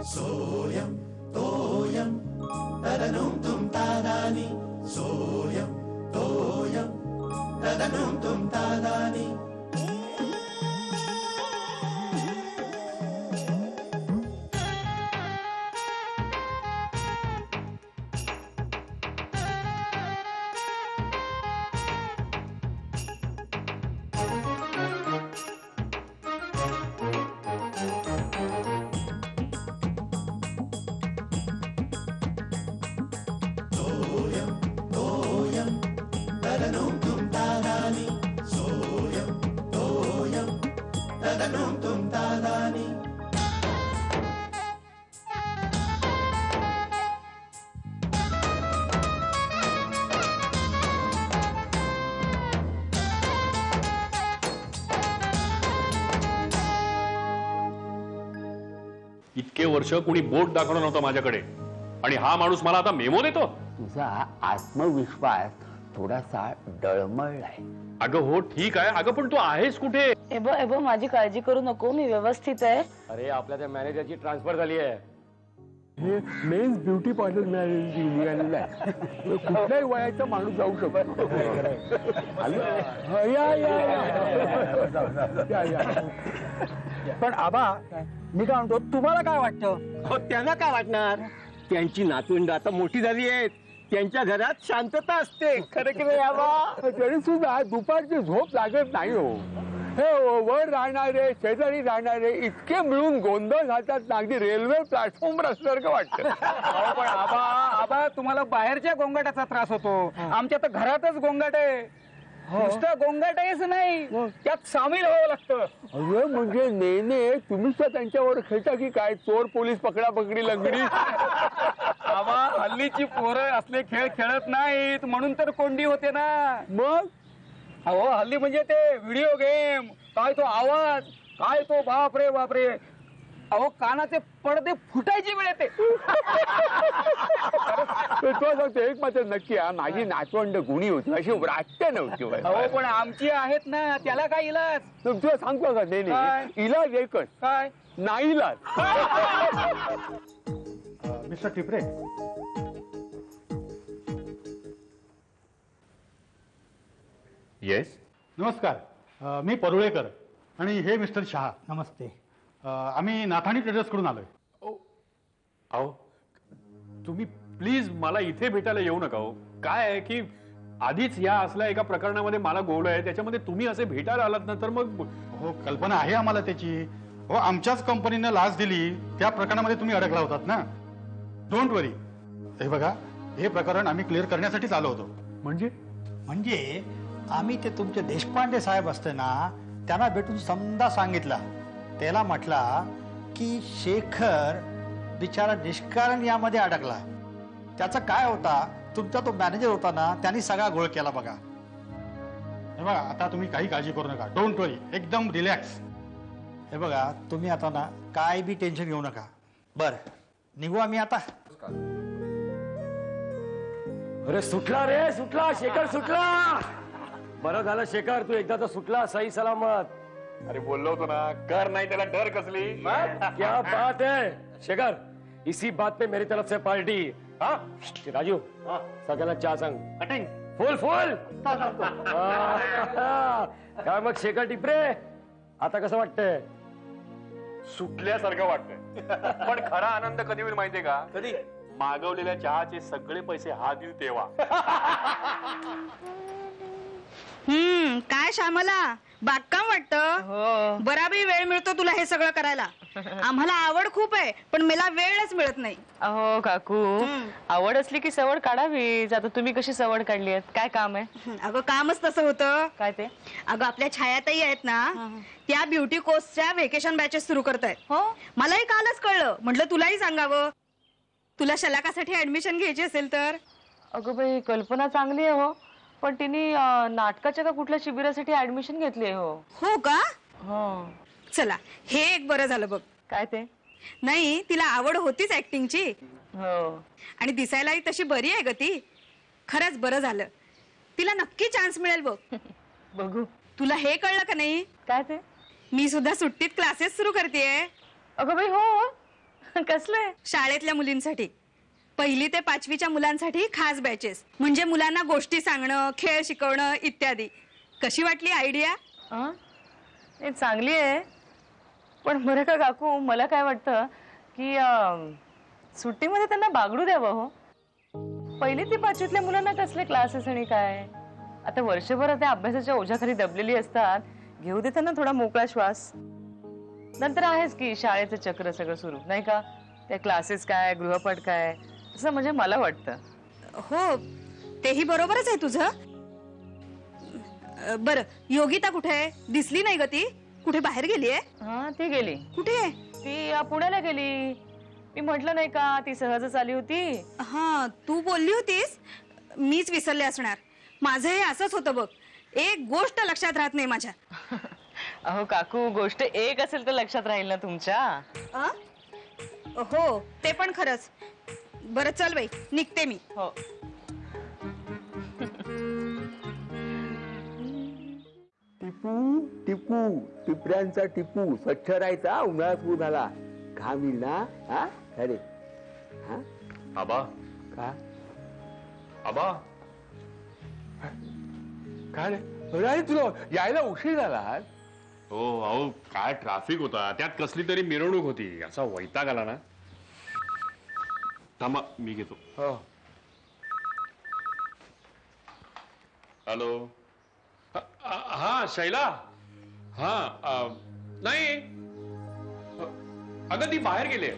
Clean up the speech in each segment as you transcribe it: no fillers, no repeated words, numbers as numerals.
सोयम तोयम तदनुम तुम तादानी सोयम तोयम तदनुम तुम तादानी इतके वर्ष कुणी बोट दाखवलं नव्हतं माझ्याकडे आणि हा माणूस मला आता मेमो देतो. तुझा आत्मविश्वास थोडासा डळमळलाय. अगं हो ठीक आहे, अगं पण तू आहेस कुठे? एबो माझी काळजी करू नको, मी व्यवस्थित आहे. अरे आपल्या त्या मॅनेजरची ट्रान्सफर झाली आहे. हे मेन्स ब्युटी पार्लर निघालेलं आहे. कुठल्याही वयाचा माणूस जाऊ शकतो. पण आबा मी काय म्हणतो, तुम्हाला काय वाटतं? त्यांना काय वाटणार? त्यांची नातवंड आता मोठी झाली आहेत, त्यांच्या घरात शांतता असते. खरं की नाही आबा? तरी सुद्धा दुपारची झोप लागत नाही हो. हे वर राहणारे शेजारी राहणारे इतके मिळून गोंधळ घालतात, अगदी रेल्वे प्लॅटफॉर्मवर असल्यासारखं वाटतं. पण आबा तुम्हाला बाहेरच्या गोंगाटाचा त्रास होतो, आमच्या तर घरातच गोंगाट आहे. नुसतं गोंगाटच नाही, त्यात सामील व्हावं लागतं. अरे म्हणजे नेने तुम्हीच तर त्यांच्यावर खेळता की काय? चोर पोलीस पकडा पकडी लंगडी. आबा हल्लीची पोरं असले खेळ खेळत नाहीत, म्हणून तर कोंडी होते ना. मग अहो हल्ली म्हणजे ते व्हिडिओ गेम, काय तो आवाज, काय तो बापरे बापरे. अहो कानाचे पडदे फुटायची वेळ येते. तो सांगतो एक मात्र नक्की, माझी नातवंड गुणी होती, अशी वाटते नव्हती. अहो पण आमची आहेत ना, त्याला काय इलाज? तुला सांगतो का नेने, इलाज एकच, काय? नाईलाज. मिस्टर टिपरे, येस नमस्कार. मी परुळेकर आणि हे मिस्टर शहा. नमस्ते. आम्ही नाथाणी ट्रेडर्स कडून आलोय. अहो तुम्ही प्लीज मला इथे भेटायला येऊ नका हो. काय आहे की आधीच या असल्या एका प्रकरणामध्ये मला गोवलंय, त्याच्यामध्ये तुम्ही असे भेटायला आलात ना तर मग. हो कल्पना आहे आम्हाला त्याची. हो आमच्याच कंपनीनं लाच दिली त्या प्रकरणामध्ये तुम्ही अडकला होतात ना. डोंट वरी. हे बघा, हे प्रकरण आम्ही क्लिअर करण्यासाठीच आलो होतो. म्हणजे आम्ही ते तुमचे देशपांडे साहेब असते ना, त्यांना भेटून समजा सांगितला. त्याला म्हटला की शेखर बिचारा निष्कारण यामध्ये अडकला. त्याचा काय होता, तुमचा तो मॅनेजर होता ना, त्यांनी सगळा गोळ केला बघा. हे बघा, आता तुम्ही काही काळजी करू नका. डोंट वरी, एकदम रिलॅक्स. हे बघा तुम्ही आता ना काय बी टेन्शन घेऊ नका. बर निघू आम्ही आता. अरे सुटला रे, सुटला शेखर, सुटला. बरं झालं शेखर, तू एकदा तर सुटला सही सलामत. अरे बोललो होतो ना, कर नाही त्याला डर कसली. क्या बात है शेखर, इसी बात पे मेरी तरफ से पार्टी. हाँ राजू, सगळ्यांना चहा सांग. कटिंग फुल फुल. काय मग शेखर टिपरे, आता कसं वाटतंय? सुटल्यासारखं वाटतंय. पण खरा आनंद कधी होईल माहितीये का? कधी? मागवलेल्या चहाचे सगळे पैसे हा देईल तेव्हा. काय श्यामला बागकाम वाटतं? बराबरी वेळ मिळतो तुला हे सगळं करायला. आम्हाला आवड खूप आहे, पण मला वेळच मिळत नाही. अहो काकू, आवड असली की सवड काढावीच. आता तुम्ही कशी सवड काढली आहे? काय काम आहे? अगं कामच तसं होतं. काय ते? अगं आपल्या छायाताई आहेत ना, त्या ब्युटी कोर्सच्या व्हेकेशन बॅचेस सुरू करतायत. हो, मलाही कालच कळलं. म्हटलं तुलाही सांगावं. तुला शलाकासाठी ऍडमिशन घ्यायची असेल तर. अगं बाई, कल्पना चांगली आहे हो, पण तिने नाटकाच्या का कुठल्या शिबिरासाठी ऍडमिशन घेतली आहे. हो का? हो. चला हे एक बरं झालं बघ. काय ते? नाही, तिला आवड होतीच ऍक्टिंगची. हो. आणि दिसायलाही तशी बरी आहे ग ती. खरंच बरं झालं. तिला नक्की चान्स मिळेल बघ. बघू. तुला हे कळलं का नाही? काय ते? मी सुद्धा सुट्टीत क्लासेस सुरू करतेय. अगं बाई हो. कसले? शाळेतल्या मुलींसाठी. 1ली ते 5वीच्या मुलांसाठी खास बॅचेस. म्हणजे मुलांना गोष्टी सांगणं, खेळ शिकवणं इत्यादी. कशी वाटली आयडिया? हे चांगली आहे, पण बरं का काकू, मला काय वाटतं की सुट्टीमध्ये त्यांना बागडू द्यावं हो. 1ली ते 5वीतल्या मुलांना कसले क्लासेस आणि काय. आता वर्षभर त्या अभ्यासाच्या ओझ्याखाली दबलेली असतात. घेऊ दे त्यांना थोडा मोकळा श्वास. नंतर आहेच की शाळेचं चक्र सगळं सुरू, नाही का? त्या क्लासेस काय, गृहपाठ काय, असं म्हणजे मला वाटतं. हो, तेही बरोबरच आहे तुझं. बरं, योगिता कुठे आहे? दिसली नाही ग ती. कुठे बाहेर गेली आहे? हा, ती गेली. कुठे आहे ती? पुण्याला गेली. मी म्हटलं नाही का, ती सहजच आली होती. हा, तू बोलली होतीस. मीच विसरले असणार. माझं हे असंच होतं बघ, एक गोष्ट लक्षात राहत नाही माझ्या. अहो काकू, गोष्ट एक असेल तर लक्षात राहील ना तुमच्या. हो, ते पण खरंच. बरं चल बाई, निघते मी. हो. टिपू टिपू टिपऱ्यांचा टिपू स्वच्छ राहायचा, उन्हाळ्यात ऊन आला घाम येईल ना. हा अरे हा आबा, का आबा, काय रे? अरे तुला यायला उशीर झाला. हो अहो, काय ट्रॅफिक होता, त्यात कसली तरी मिरवणूक होती. असा वैताग आला ना. थांबा, मी घेतो. हो. हॅलो. हा शैला. हा नाही, अगं ती बाहेर गेले.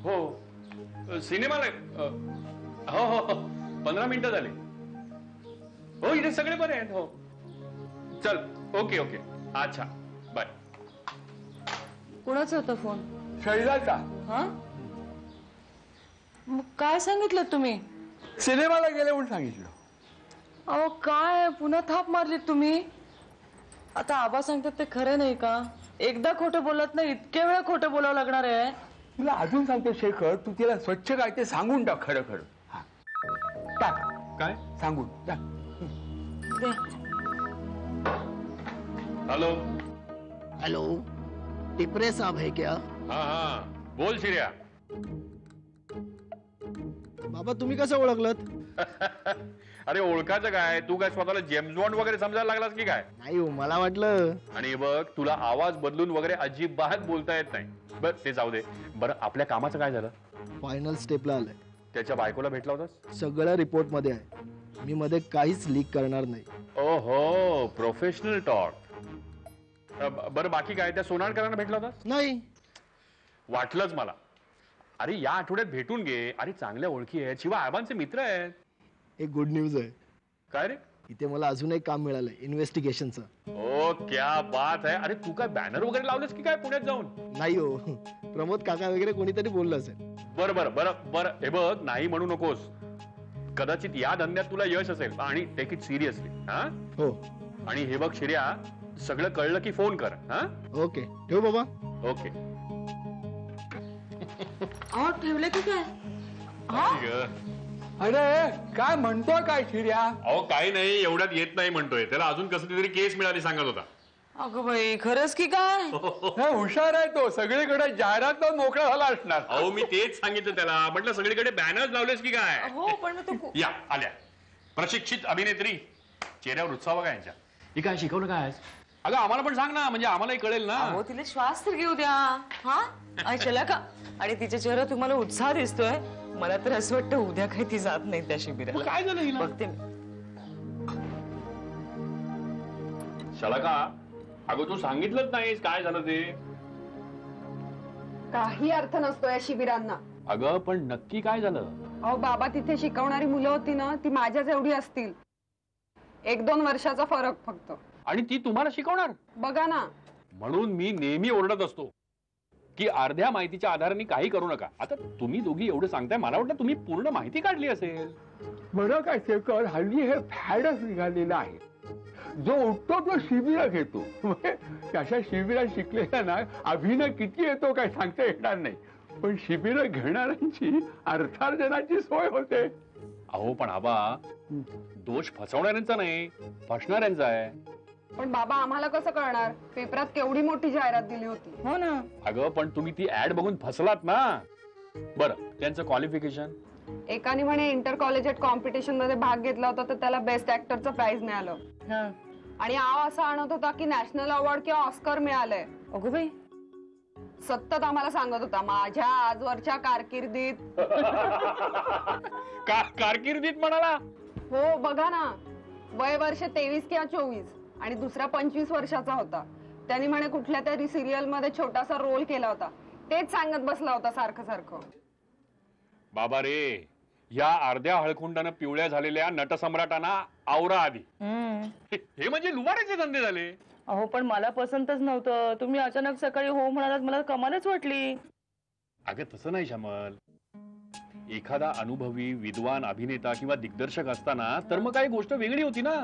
हो, सिनेमाला. हो हो हो, 15 मिनिटं झाली. हो, इथे सगळे बरे आहेत. हो, चल. ओके ओके, अच्छा, बाय. कुणाचा होता फोन? शैलाचा. हा, मग काय सांगितलं तुम्ही? सिनेमाला गेले म्हणून सांगितलं. अहो काय पुन्हा थाप मारलीत तुम्ही? आता आबा सांगतात ते खरं नाही का? एकदा खोटं बोलत नाही, इतके वेळा खोटं बोलावं लागणार आहे? तुला अजून सांगतो शेखर, तू तिला स्वच्छ काय ते सांगून टाक. खरं खरं हा टाक. काय सांगून टाक. दे. हॅलो. हेलो, टिपरे साहब है क्या? हा हा, बोल शिर्या. बाबा तुम्ही कसं ओळखलत? अरे ओळखायचं काय, तू काय स्वतःला जेम्स बॉन्ड वगैरे समजायला लागलास की काय? नाही हो, मला वाटलं. आणि बघ, तुला आवाज बदलून वगैरे अजिबात बोलता येत नाही. बर ते जाऊ दे. बरं, आपल्या कामाचं काय झालं? फायनल स्टेपला आलंय. त्याच्या बायकोला भेटला होतास? सगळं रिपोर्ट मध्ये आहे. मी मध्ये काहीच लीक करणार नाही. ओहो, प्रोफेशनल टॉक. बरं बाकी काय, त्या सोनारकरांना भेटला होतास? नाही. वाटलंच मला. अरे या आठवड्यात भेटून घे. अरे चांगल्या ओळखी आहेत, शिवाय आबांचे मित्र आहेत. एक गुड न्यूज आहे. काय रे? इथे मला अजून एक काम मिळालंय इन्व्हेस्टिगेशनचं. ओ क्या बात आहे. अरे तू काय बॅनर वगैरे लावलेस की काय पुण्यात जाऊन? नाही हो, प्रमोद काका वगैरे कोणीतरी बोललं असेल. बरं बरं बरं बरं, हे बघ, नाही म्हणू नकोस. कदाचित या धंद्यात तुला यश असेल आणि टेक इट सिरियसली. हा हो. आणि हे बघ शिर्या, सगळं कळलं की फोन कर. हा ओके, ठेव बाबा. ओके. ठेवले की काय? अरे काय म्हणतोय काय शिर्या? अहो काही नाही, एवढ्यात येत नाही म्हणतोय. त्याला अजून कसली तरी केस मिळाली सांगत होता. अगं बाई, खरंच की काय? हे हुशार आहे तो, सगळीकडे जाहिरात मोकळा झाला असणार. अहो मी तेच सांगितलं त्याला. म्हटलं सगळीकडे बॅनर्स लावलेस की काय? हो, पण मग तू या आल्या प्रशिक्षित अभिनेत्री. चेहऱ्यावर उत्साह बघा यांच्या. ही काय शिकवलं काय? अगं आम्हाला पण सांग ना, म्हणजे आम्हालाही कळेल ना. हो, तिला श्वास तर घेऊ द्या. हा, आई चला का? आणि तिच्या चेहऱ्यावर तुम्हाला उत्साह दिसतोय. मला तर असं वाटतं उद्या काही ती जात नाही त्या शिबिराला. काय झालं हिला? बघते मी. शलाका, अगं तू सांगितलंच नाहीस काय झालं ते. काही अर्थ नसतो या शिबिरांना. अगं पण नक्की काय झालं? अहो बाबा, तिथे शिकवणारी मुलं होती ना, ती माझ्याच एवढी असतील. 1-2 वर्षाचा फरक फक्त. आणि ती तुम्हाला शिकवणार? बघा ना. म्हणून मी नेहमी ओरडत असतो की अर्ध्या माहितीच्या आधाराने काही करू नका. आता तुम्ही दोघी एवढं सांगताय, मला वाटतं तुम्ही पूर्ण माहिती काढली असेल. बरं काय शेखर, हल्ली हे फॅडच निघालेलं आहे. जो उठतो तो शिबिर घेतो. अशा शिबिरात शिकलेला ना अभिनय किती येतो काय सांगता येणार नाही. पण शिबिर घेणाऱ्यांची अर्थार्जनाची सोय होते. अहो पण आबा, दोष फसवणाऱ्यांचा नाही, फसणाऱ्यांचा आहे. पण बाबा आम्हाला कसं कळणार? पेपरात केवढी मोठी जाहिरात दिली होती. हो ना. अगं पण तुम्ही ती ऍड बघून फसलात ना. बरं त्यांचं क्वालिफिकेशन? एकाने म्हणे इंटर कॉलेजिएट कॉम्पिटिशन मध्ये भाग घेतला होता तर त्याला बेस्ट ऍक्टरचं प्राइज मिळालं. हा. आणि आव असा आणत होता की नॅशनल अवॉर्ड किंवा ऑस्कर मिळालंय. अगो बाई. सतत आम्हाला सांगत होता माझ्या आजवरच्या कारकिर्दीत. कारकिर्दीत म्हणाला? हो बघा ना, वय वर्ष 23 किंवा 24 आणि दुसरा 25 वर्षाचा होता. त्यांनी म्हणे कुठल्या तरी सिरियल मध्ये छोटासा रोल केला होता. तेच सांगत बसला होता सारखं सारखं. बाबा रे, या अर्ध्या हळकुंडानं पिवळ्या झालेल्या नटसम्राटांना आवरा आधी. हे म्हणजे लुबाडाचे धंदे झाले. अहो पण मला पसंतच नव्हतं. तुम्ही अचानक सकाळी हो म्हणालात, मला कमालच वाटली. अगं तसं नाही श्यामल. एखादा अनुभवी विद्वान अभिनेता किंवा दिग्दर्शक असताना तर मग काही गोष्ट वेगळी होती ना.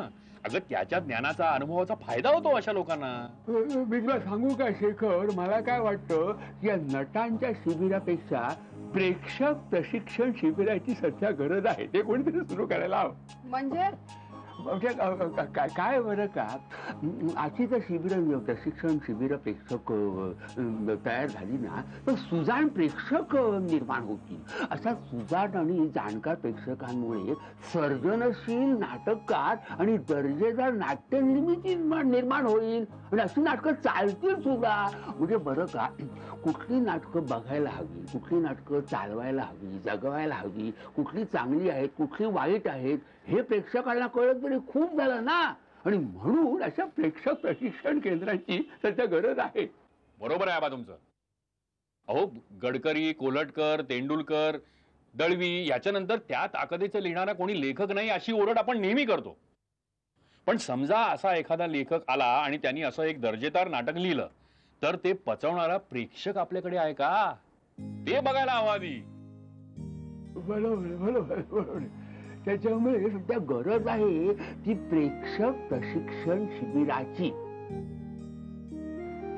अगं त्याच्या ज्ञानाचा अनुभवाचा फायदा होतो अशा लोकांना. मी तुला सांगू का शेखर, मला काय वाटतं या नटांच्या शिबिरापेक्षा प्रेक्षक प्रशिक्षण शिबिराची सध्या गरज आहे. ते कोणीतरी सुरू करायला हवं. म्हणजे काय बरं का, आजची जर शिबिर प्रशिक्षण शिबिर प्रेक्षक तयार झाली ना तर सुजाण प्रेक्षक निर्माण होतील. अशा सुजाण आणि जाणकार प्रेक्षकांमुळे सर्जनशील नाटककार आणि दर्जेदार नाट्य निर्मिती निर्माण होईल. आणि अशी नाटकं चालतील सुद्धा. म्हणजे बरं का, कुठली नाटकं बघायला हवी, कुठली नाटकं चालवायला हवी, जगवायला हवी, कुठली चांगली आहेत, कुठली वाईट आहेत, हे प्रेक्षकांना कळत तरी खूप झालं ना. आणि म्हणून अशा प्रेक्षक प्रशिक्षण केंद्रांची सध्या गरज आहे. बरोबर आहे आबा तुमचं. अहो गडकरी, कोल्हटकर, तेंडुलकर, दळवी याच्यानंतर त्या ताकदीचं लिहिणारा कोणी लेखक नाही अशी ओरड आपण नेहमी करतो. पण समजा असा एखादा लेखक आला आणि त्यांनी असं एक दर्जेदार नाटक लिहिलं तर ते पचवणारा प्रेक्षक आपल्याकडे आहे का, ते बघायला हवं आधी. बरोबर बरोबर बरोबर. त्याच्यामुळे सध्या गरज आहे ती प्रेक्षक प्रशिक्षण शिबिराची.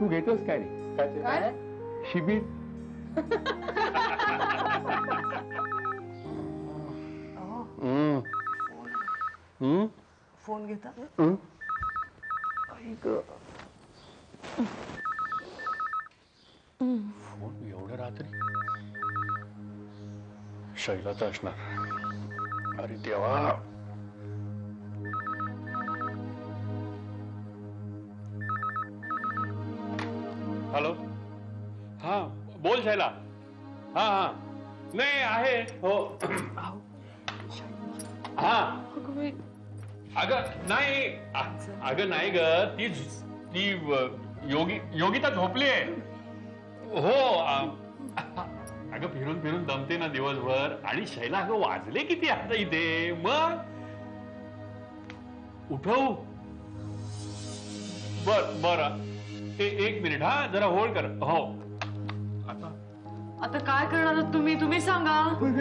तू घेतोस काय रे शिबिर? फोन घेता. फोन एवढ्या रात्री? शैलाचा असणार. अरे देवा. हॅलो. हा बोल शैला. हा हा नाही आहे. हो हा. अगं नाही, अगं नाही ग, ती योगिता झोपली आहे. हो अगं फिरून फिरून दमते ना दिवसभर. आणि शैला अगं वाजले किती आता इथे, मग उठवू? बर एक मिनिट हा, जरा होल्ड कर. हो आता काय करणार तुम्ही, तुम्ही सांगा.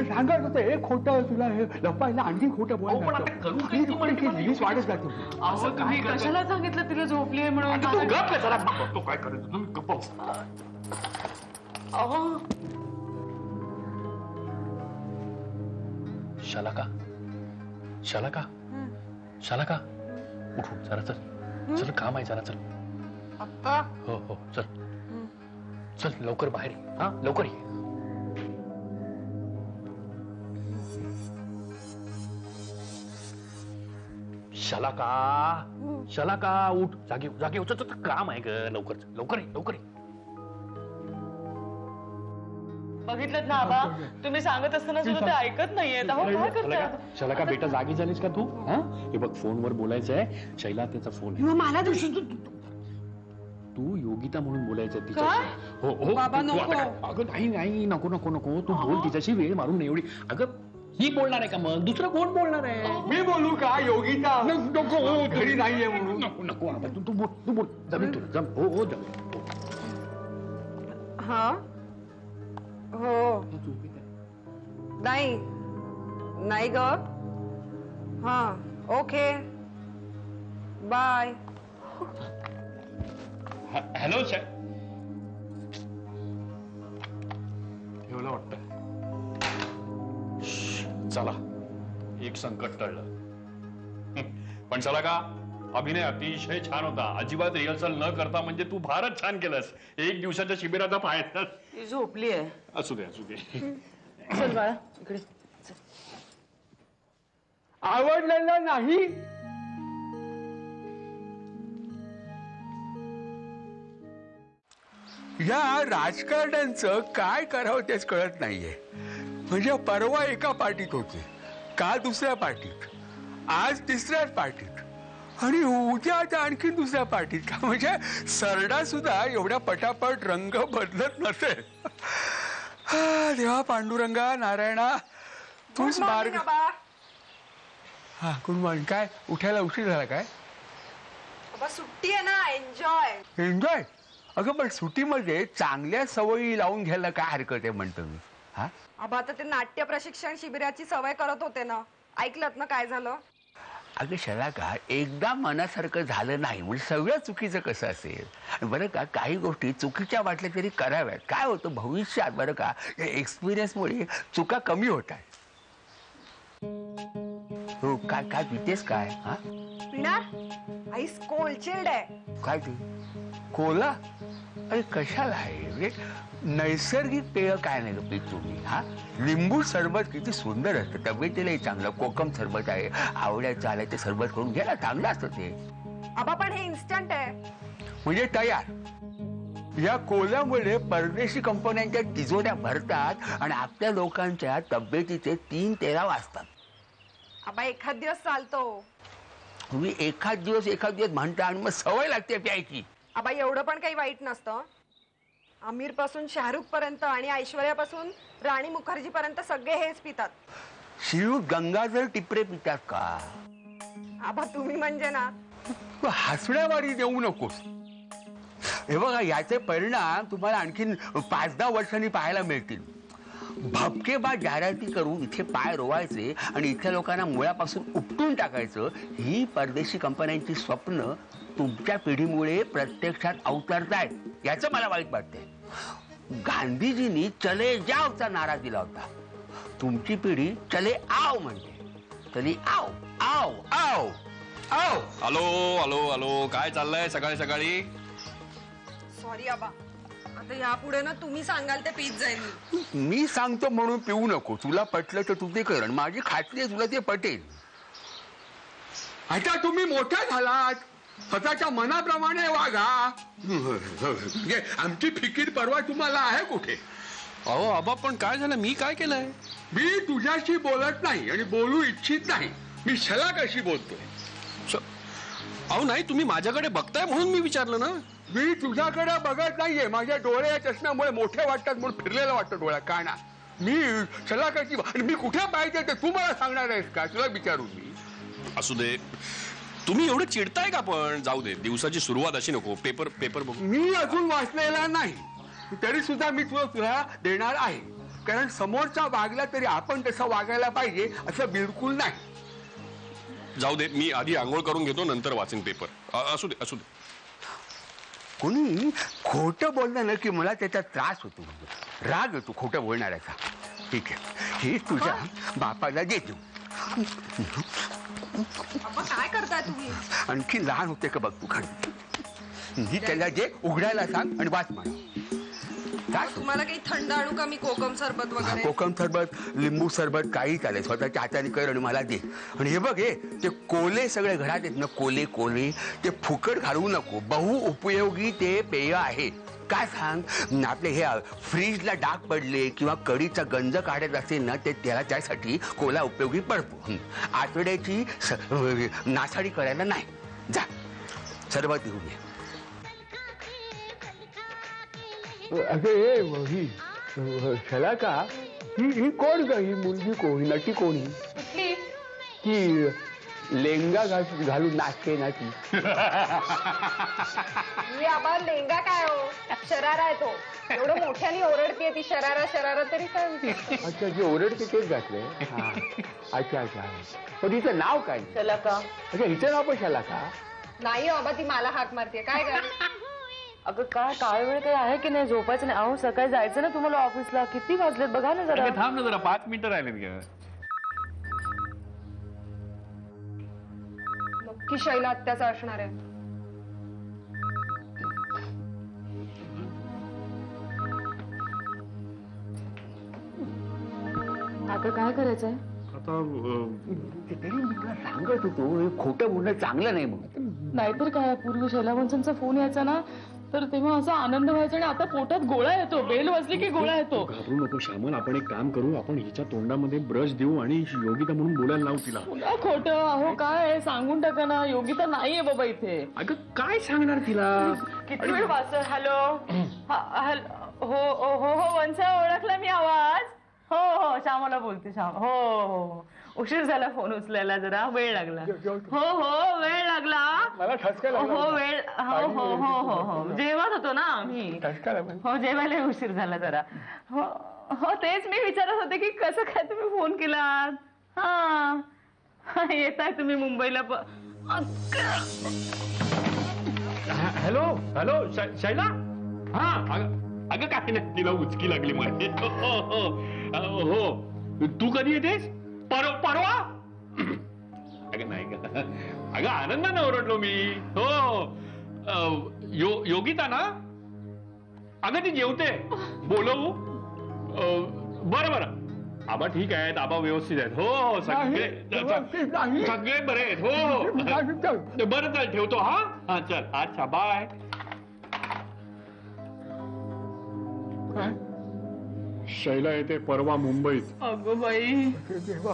सांगा हे खोटं तुला हे लपायला आणखी खोटं बोलायला वाढत जातो. असं तुम्ही कशाला सांगितलं तिला झोपली आहे म्हणून? तो काय करायचं तुम्ही गप्प. शालाका शालाका शालाका उठ जरा, चल चल काम आहे जरा, चल. हो हो चल चल लवकर बाहेर ये. हा लवकर ये. शालाका शालाका उठ, जागे जागे उठ, काम आहे ग, लवकर लवकर ये लवकर ये. बघितलं ना आबा, तुम्ही सांगत असताना सुद्धा ते ऐकत नाहीये. काय करतात? शालाका बेटा जागी झालीस का तू? हा हे बघ फोनवर बोलायचंय. शैला त्याचा फोन आहे. मला तू योगिता म्हणून बोलायचं तिच्याशी. हो हो अगं नाही नाही नको नको नको, तू बोल तिच्याशी, वेळ मारून एवढी. अगं ही बोलणार आहे का मग? दुसरं कोण बोलणार आहे? मी बोलू का? योगिता नको घरी नाहीये म्हणून. नको नको तू बोल, तू बोल. जमेल तुला, जम. हो हो जमेल. हा हो नाही नाही ग. हा ओके बाय. हॅलो ठेवलं वाटतं. चला एक संकट टळलं. पण चला का अभिनय अतिशय छान होता. अजिबात रिहर्सल न करता म्हणजे तू फारच छान केलंस. एक दिवसाच्या शिबिराचा फायदा. ती झोपली आहे. असू दे असू दे. चल बाळा इकडे. आवडलेलं नाही. या राजकारण्यांचं काय करावं तेच कळत नाहीये. म्हणजे परवा एका पार्टीत होते, काल दुसऱ्या पार्टीत, आज तिसऱ्याच पार्टीत आणि उद्या आता आणखी दुसऱ्या पार्टीत. का म्हणजे सरडा सुद्धा एवढ्या पटापट रंग बदलत नसेल. देवा पांडुरंगा नारायणा तूच मार्ग. हा गुड मॉर्निंग. काय उठायला उशीर झाला काय? सुट्टी आहे ना, एन्जॉय. एन्जॉय? अगं पण सुट्टीमध्ये चांगल्या सवयी लावून घ्यायला काय हरकत आहे म्हणतो मी. हा आबा आता ते नाट्य प्रशिक्षण शिबिराची सवय करत होते ना, ऐकलत ना काय झालं? अगं शलाका, एकदा मनासारखं झालं नाही म्हणजे सगळं चुकीचं कसं असेल. बरं का, काही गोष्टी चुकीच्या वाटल्या तरी कराव्यात. काय होतं भविष्यात बरं का, या एक्सपिरियन्समुळे चुका कमी होत आहेत. हो काय काय पितेस काय? हा पिणार आईस कोल्ड चिल्ड आहे. काय ते कोला? अरे कशाला आहे? म्हणजे नैसर्गिक पेय काय नाही ग पीत तुम्ही. हा लिंबू सरबत किती सुंदर असतं, तब्येतीलाही चांगलं. कोकम सरबत आहे, आवड्याचं आलंय ते सरबत करून घ्या, चांगलं असतं ते. आबा पण हे इन्स्टंट आहे. म्हणजे तयार. या कोल्यामुळे परदेशी कंपन्यांच्या तिजोऱ्या भरतात आणि आपल्या लोकांच्या तब्येतीचे 3-13 वाजतात. आबा एखाद दिवस चालतो. तुम्ही एखाद दिवस म्हणता आणि मग सवय लागते प्यायची. आबा एवढं पण काही वाईट नसतं. आमिर पासून शाहरुख पर्यंत आणि ऐश्वर्या पासून राणी मुखर्जी पर्यंत सगळे हेच पितात. शिव गंगाधर टिपरे पितात का? आबा तुम्ही म्हणजे ना हसण्यावारी देऊ नकोस. हे बघा, याचे परिणाम तुम्हाला आणखीन 5-10 वर्षांनी पाहायला मिळतील. भपकेबाज जाहिराती करून इथे पाय रोवायचे आणि इथल्या लोकांना मुळापासून उपटून टाकायचं, ही परदेशी कंपन्यांची स्वप्न तुमच्या पिढीमुळे प्रत्यक्षात अवतरतायत. याचं मला वाईट वाटतंय. गांधीजींनी चले जावचा नारा दिला होता. तुमची पिढी चले आव म्हणते. चले आव आव आव आव. हॅलो हॅलो हॅलो, काय चाललंय सकाळी सकाळी? सॉरी आबा, आता यापुढे ना तुम्ही सांगाल ते पीत जाईल. मी सांगतो म्हणून पिऊ नको. तुला पटलं तर तू ते कर. माझी खात्री आहे तुला ते पटेल. आता तुम्ही मोठा झालात, स्वतःच्या मनाप्रमाणे वागा. आमची फिकीर परवा तुम्हाला आहे कुठे? अहो आबा, पण काय झालं? मी काय केलंय? मी तुझ्याशी बोलत नाही आणि बोलू इच्छित नाही. मी शलाकाशी बोलतोय. अहो नाही, तुम्ही माझ्याकडे बघताय म्हणून मी विचारलं ना. मी तुझ्याकडे बघत नाहीये. माझ्या डोळे या चष्म्यामुळे मोठे वाटतात म्हणून फिरलेलं वाटतं डोळ्या काना. मी शलाकाची आणि मी कुठे पाहिजे ते तू मला सांगणार आहेस का? तुला विचारू मी. असू दे, तुम्ही एवढं चिडताय का? पण जाऊ दे, दिवसाची सुरुवात अशी नको. पेपर बघू. मी अजून वाचलेला नाही तरी सुद्धा मी तुला देणार आहे. कारण समोरचा वागला तरी आपण तसं वागायला पाहिजे असं बिलकुल नाही. जाऊ दे, मी आधी आंघोळ करून घेतो, नंतर वाचेन पेपर. असू दे असू दे. कोणी खोटं बोललं ना की मला त्याचा त्रास होतो, राग येतो खोटं बोलणाऱ्याचा. ठीक आहे, हे तुझ्या बापाला देतो. काय करताय तुम्ही? आणखी लहान होते का बघ तू. खरं त्याला जे उघडायला सांग आणि वाच म्हणा. तुम्हाला काही थंड आणू का मी? कोकम सरबत वगैरे? कोकम सरबत, लिंबू सरबत काही चालेल. स्वतःच्या हाताने कर आणि मला दे. आणि हे बघ, हे ते कोले सगळे घरात आहेत ना, कोले ते फुकट घालवू नको. बहुउपयोगी ते पेय आहे. काय सांग, आपले हे फ्रीजला डाग पडले किंवा कढीचा गंज काढत असेल ना, ते त्याला त्यासाठी कोला उपयोगी पडतो. आतड्याची नासाडी करायला नाही. जा सरबत घेऊन ये. अरे ही शलाका, ही कोण ग? ही मुलगी कोणी, नटी कोणी? ती लेंगा घालून नाचते ना ती. आबा लेंगा काय हो, शरारा आहे तो. एवढं मोठ्याने ओरडतीये ती. शरारा तरी काय? अच्छा, जे ओरडते तेच घातलंय. अच्छा अच्छा. पण तिचं नाव काय? शलाका. अच्छा, हिचं नाव पण शलाका? नाही हो आबा, ती मला हाक मारते. काय काय? अगं काय काळ वेळ काही आहे की नाही? झोपायचं नाही. अहो सकाळी जायचं ना तुम्हाला ऑफिसला. किती वाजलेत बघा ना जरा. थांब ना जरा, 5 मिनिटं राहिलेत. नक्की की शैला आत्याचा असणार आहे? आता काय करायचंय? आता तरी मी तुला सांगत होतो हे खोटं बोलणं चांगलं नाही म्हणून. नाहीतर काय, पूर्वी शैलावंशांचा फोन यायचा ना तर तेव्हा असा आनंद व्हायचा आणि आता पोटात गोळा येतो. बेल वाजली की गोळा येतो. घाबरू नको श्यामल, आपण एक काम करू, आपण हिच्या तोंडामध्ये ब्रश देऊ आणि योगिता म्हणून बोलायला लावू तिला. पुन्हा खोटं. अहो काय सांगून टाका ना, योगिता नाहीये बाबा इथे. अगं काय सांगणार तिला? किती वेळ वाच. हॅलो हो हो हो वंशा, ओळखला मी आवाज. हो हो श्यामाला बोलते. श्याम हो हो उशीर झाला फोन उचलायला, जरा वेळ लागला. हो हो वेळ लागला मला ठसका लागला. हो वेळ हो हो हो हो हो जेवत होतो ना आम्ही. ठसका लागला. हो जेवायला उशीर झाला जरा. हो हो तेच मी विचारत होते की कसं काय तुम्ही फोन केलात. हा येताय तुम्ही मुंबईला. Hello hello Shaila. हा अगं काय नाही, तिला उचकी लागली माझी. हो तू कधी येतेस? परवा? अगं नाही का, अगं आनंदानं ओरडलो मी. हो योगिता ना, अगं ती जेवते. बोलवू? बरं बरं, आबा ठीक आहेत, आबा व्यवस्थित आहेत. हो हो सगळे सगळे बरे आहेत. हो बरं चल ठेवतो. हा चल, अच्छा बाय. शैला येते परवा मुंबईत. अगो बाई. देवा